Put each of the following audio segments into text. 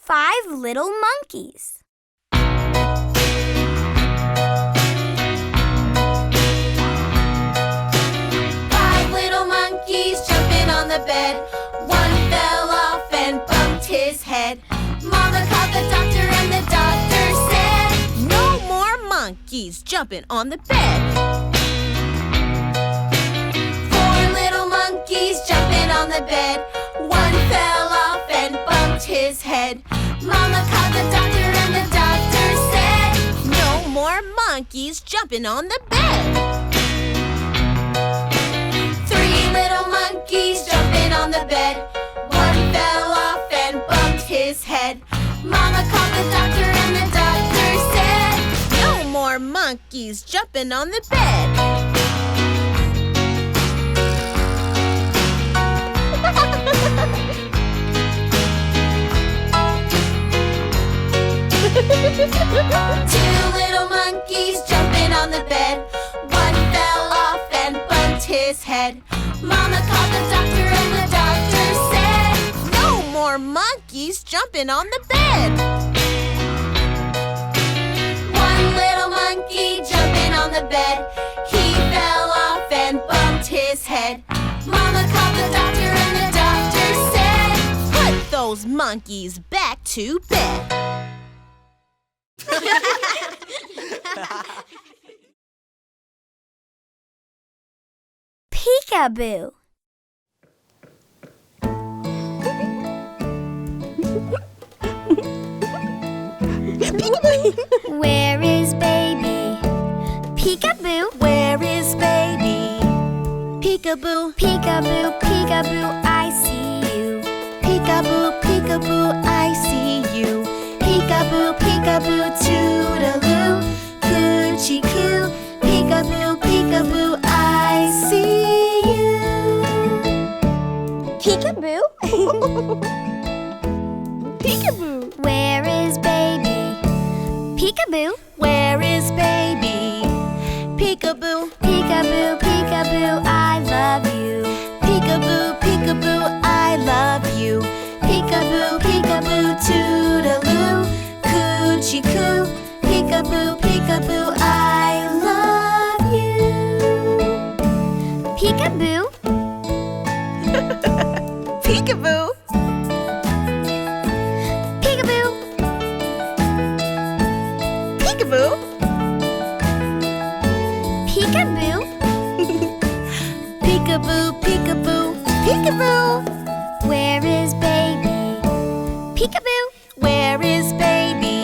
5 little monkeys. 5 little monkeys jumping on the bed. One fell off and bumped his head. Mama called the doctor and the doctor said, "No more monkeys jumping on the bed." 4 little monkeys jumping on the bed. One fell off and bumped his head. Mama called the doctor and the doctor said, "No more monkeys jumping on the bed." 3 little monkeys jumping on the bed. One fell off and bumped his head. Mama called the doctor and the doctor said, "No more monkeys jumping on the bed." 2 little monkeys jumping on the bed. One fell off and bumped his head. Mama called the doctor and the doctor said, "No more monkeys jumping on the bed." 1 little monkey jumping on the bed. He fell off and bumped his head. Mama called the doctor and the doctor said, "Put those monkeys back to bed." Peekaboo. Where is baby? Peekaboo. Where is baby? Peekaboo. Peekaboo, peekaboo, I see you. Peekaboo, peekaboo, I see you. Peekaboo, peekaboo, toodaloo. Coochie coo. Peekaboo, peekaboo, I see you. Peekaboo? Peekaboo. Where is baby? Peekaboo. Where is baby? Peekaboo. Peekaboo, peekaboo, I love you. Peekaboo, peekaboo, I love you. Peekaboo, peekaboo, toodaloo. Coochie coo. Peekaboo, peekaboo, I love you. Peekaboo? Peekaboo. Peekaboo? Peekaboo. Peekaboo? Peekaboo, peekaboo, peekaboo. Where is baby? Peekaboo? Where is baby?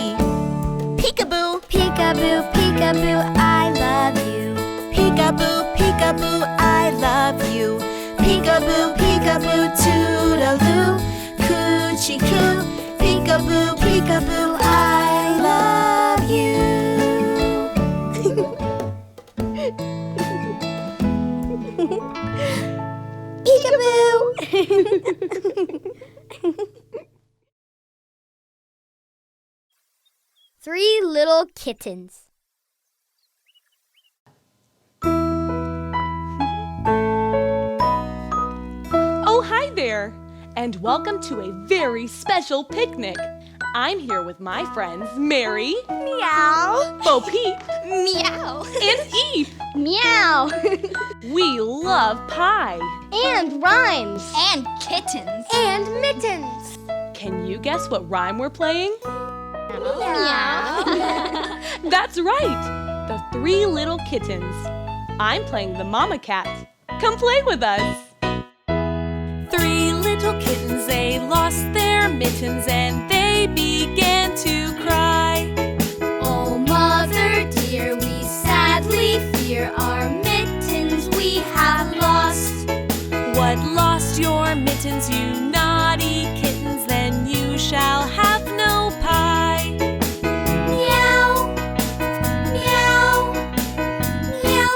Peekaboo. Peekaboo, peekaboo, I love you. Peekaboo, peekaboo, I love you. Peekaboo, peekaboo, toodaloo. Coochie coo. Peekaboo, peekaboo, I love you. Peekaboo! 3 little kittens. Oh, hi there, and welcome to a very special picnic. I'm here with my friends Mary, Meow. Bo Peep, Meow. and Eve. Meow. We love pie. And rhymes. And kittens. And mittens. Can you guess what rhyme we're playing? Meow. That's right, the 3 little kittens. I'm playing the mama cat. Come play with us. 3 little kittens, they lost their mittens and they began to cry. Oh, mother dear, we sadly fear our mittens we have lost. What lost your mittens, you naughty kittens? Then you shall have no pie. Meow, meow, meow, meow,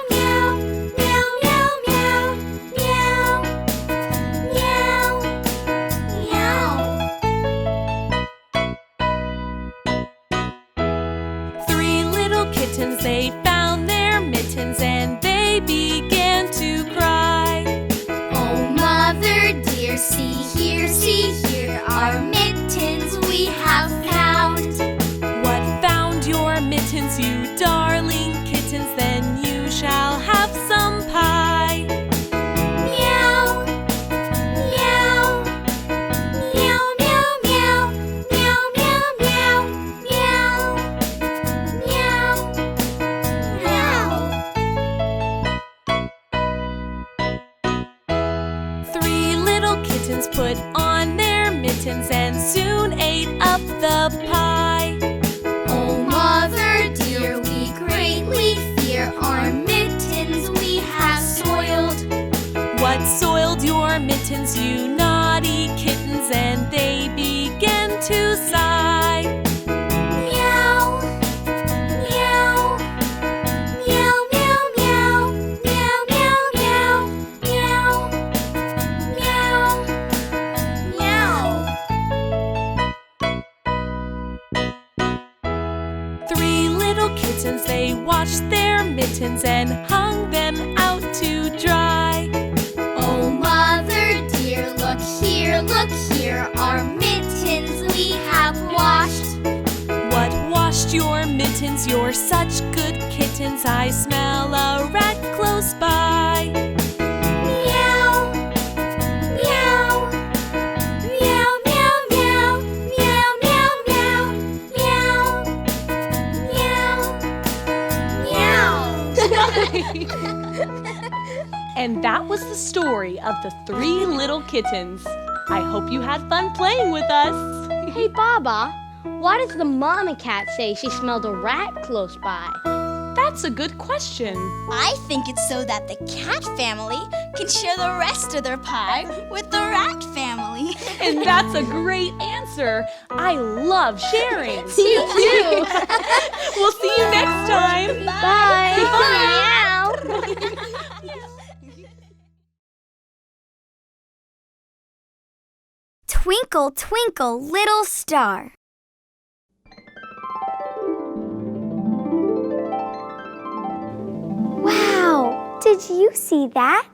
meow, meow, meow, meow, meow, meow, meow. 3 little kittens, they found their mittens and they began to cry. Oh, mother dear, see here, our mittens we kittens, you darling kittens, then you shall have some pie. Meow, meow, meow, meow, meow, meow, meow, meow, meow, meow. 3 little kittens put on their mittens and soon ate up the pie. Oh, mother dear, we greatly fear our mittens we have soiled. What soiled your mittens, you naughty kittens? And they began to sigh. Meow, meow, meow, meow, meow, meow, meow, meow, meow, meow, meow. 3 little kittens, they washed their mittens and hung them out to dry. Oh, mother dear, look here, our mittens we have washed. What washed your mittens? You're such good kittens. I smell a rat close by. Meow, meow, meow, meow, meow, meow, meow, meow, meow, meow. And that was the story of the 3 little kittens. I hope you had fun playing with us. Hey, Baa Baa, why does the mama cat say she smelled a rat close by? That's a good question. I think it's so that the cat family can share the rest of their pie with the rat family. And that's a great answer. I love sharing. Me too. We'll see you next time. Bye. Meow. Twinkle, twinkle, little star. Wow! Did you see that?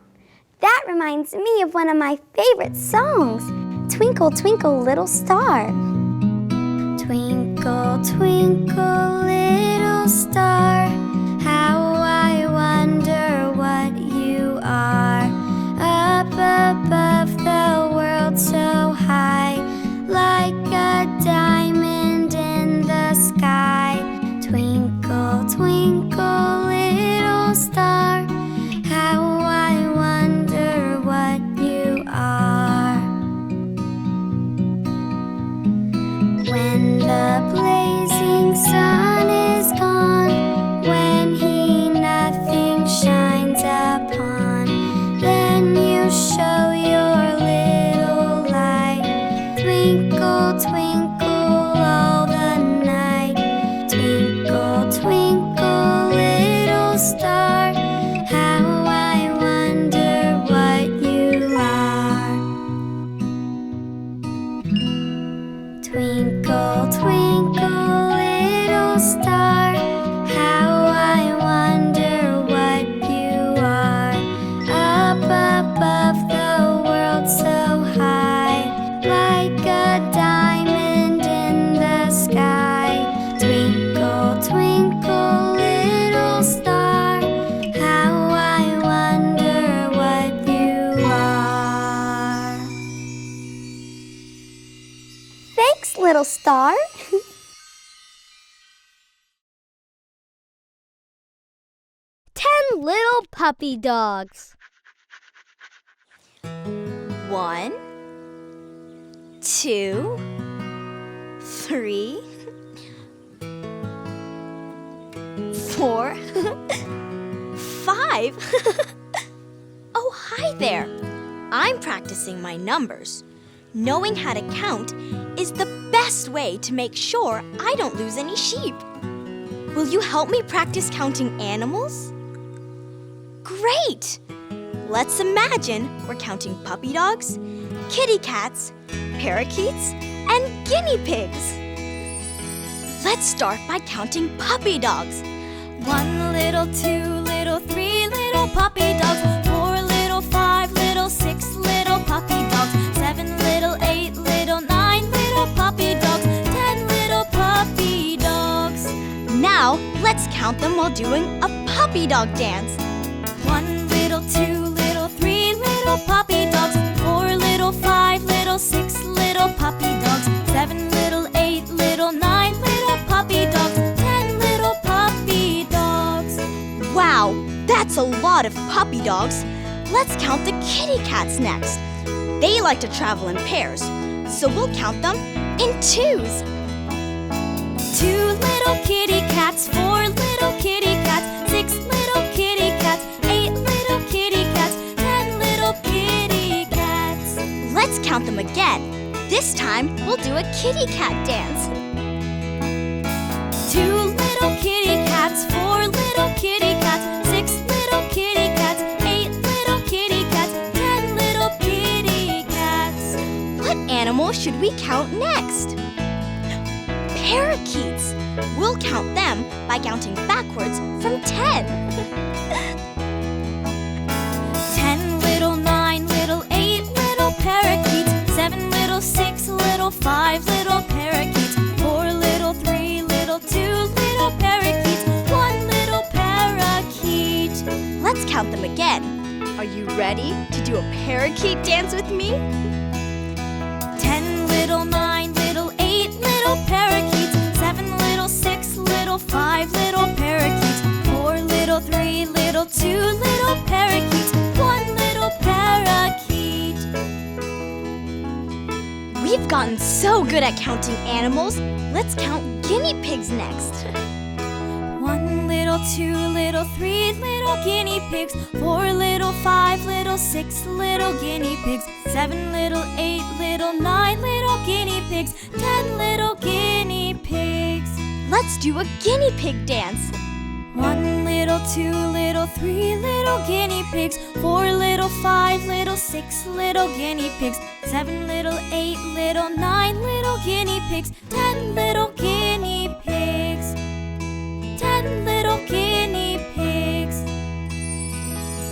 That reminds me of one of my favorite songs, Twinkle, Twinkle, Little Star. Twinkle, twinkle, little star, how I wonder what you are. Up above the world so high, like a diamond in the sky. Twinkle, twinkle, little star, how I wonder what you are. When the blazing sun is gone, when he nothing shines upon, then you show your little light. Twinkle, twinkle all the night. Twinkle, twinkle, little star, how I wonder what you are. Twinkle, twinkle, little star, how I wonder what you are. Up above the world so high, like a diamond in the sky. Twinkle, twinkle, little star, how I wonder what you are. Thanks, little star. 10 little puppy dogs. 1, 2, 3, 4, 5. Oh, hi there. I'm practicing my numbers. Knowing how to count is the best way to make sure I don't lose any sheep. Will you help me practice counting animals? Great! Let's imagine we're counting puppy dogs, kitty cats, parakeets, and guinea pigs. Let's start by counting puppy dogs. 1 little, 2 little, 3 little puppy dogs. 4 little, 5 little, 6 little puppy dogs. 7 little, 8 little, 9 little puppy dogs. 10 little puppy dogs. Now, let's count them while doing a puppy dog dance. 1 little, 2 little, 3 little puppy dogs. 4 little, 5 little, 6 little puppy dogs. 7 little, 8 little, 9 little puppy dogs. 10 little puppy dogs. Wow, that's a lot of puppy dogs. Let's count the kitty cats next. They like to travel in pairs, so we'll count them in twos. 2 little kitty cats, 4 little kitty cats, 6 little kitty cats, 8 little kitty cats, 10 little kitty cats. Let's count them again. This time, we'll do a kitty cat dance. 2 little kitty cats, 4 little kitty cats, 6 little kitty cats, 8 little kitty cats, 10 little kitty cats. What animal should we count next? Parakeets. We'll count them by counting backwards from 10. 10 little, 9 little, 8 little parakeets, 7 little, 6 little, 5 little parakeets, 4 little, 3 little, 2 little parakeets, 1 little parakeet. Let's count them again. Are you ready to do a parakeet dance with me? 10 little, 9 little, 8 little parakeets, 7 little, 6 little, 5 little parakeets, 4 little, 3 little, 2 little parakeets, 1 little parakeet. We've gotten so good at counting animals. Let's count guinea pigs next. 1 little, 2 little, 3 little guinea pigs, 4 little, 5 little, 6 little guinea pigs, 7 little, 8 little, 9 little guinea pigs, 10 little guinea pigs. Let's do a guinea pig dance. 1 little, 2 little, 3 little guinea pigs, 4 little, 5 little, 6 little guinea pigs, 7 little, 8 little, 9 little guinea pigs, 10 little guinea pigs. 10 little guinea pigs.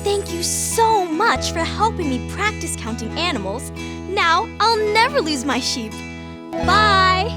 Thank you so much for helping me practice counting animals. Now I'll never lose my sheep. Bye!